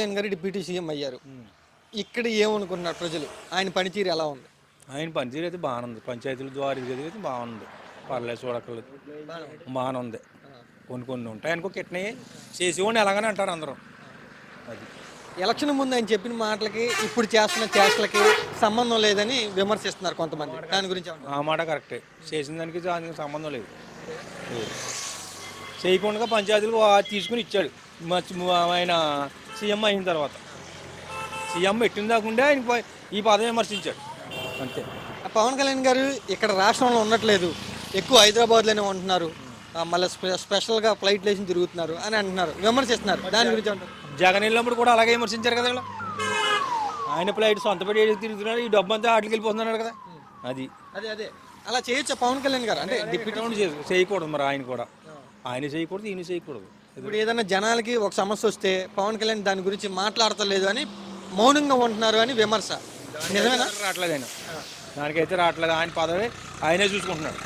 జగన్ గారు deputy CM అయ్యారు. ఇక్కడ ఏమనుకున్నారు ప్రజలు? ఆయన పనితీరు ఎలా ఉంది? ఆయన పనితీరు అయితే బాగానే ఉంది. పంచాయతీల ద్వారా ఇది అయితే బాగుంది. పర్లేదు, చూడక్కర్లేదు, బాగానే ఉంది. కొన్ని కొన్ని ఉంటాయి అనుకో కిట్నయి చేసేవాడిని ఎలాగని అంటారు అందరూ. అది ఎలక్షన్ ముందు ఆయన చెప్పిన మాటలకి ఇప్పుడు చేస్తున్న చేష్టలకి సంబంధం లేదని విమర్శిస్తున్నారు కొంతమంది. దాని గురించి ఏమంటారు? ఆ మాట కరెక్టే. చేసిన దానికి సంబంధం లేదు. చేయకుండా పంచాయతీలు తీసుకుని ఇచ్చాడు. ఆయన సీఎం అయిన తర్వాత సీఎం పెట్టిన దాకుండా ఆయన ఈ పదవి విమర్శించాడు అంతే. పవన్ కళ్యాణ్ గారు ఇక్కడ రాష్ట్రంలో ఉండట్లేదు, ఎక్కువ హైదరాబాద్లోనే ఉంటున్నారు, మళ్ళీ స్పెషల్గా ఫ్లైట్లు వేసి తిరుగుతున్నారు అని అంటున్నారు, విమర్శిస్తున్నారు. దాని గురించి ఏమంటారు? జగన్ వెళ్ళినప్పుడు కూడా అలాగే విమర్శించారు కదా ఇలా. ఆయన ఫ్లైట్ సొంత పెట్టి తిరుగుతున్నాడు, ఈ డబ్బు అంతా ఆటకి వెళ్ళిపోతున్నాడు కదా. అది అదే అదే అలా చేయొచ్చా పవన్ కళ్యాణ్ గారు? అంటే డిప్యూటీ చేయకూడదు. మరి ఆయన చేయకూడదు, ఈయన చేయకూడదు. ఇప్పుడు ఏదైనా జనాలకి ఒక సమస్య వస్తే పవన్ కళ్యాణ్ దాని గురించి మాట్లాడతలేదు అని మౌనంగా ఉంటున్నారు అని విమర్శ. నిజమేనా? రావట్లేదు ఆయన, దానికైతే రావట్లేదు. ఆయన పదవి ఆయనే చూసుకుంటున్నాడు.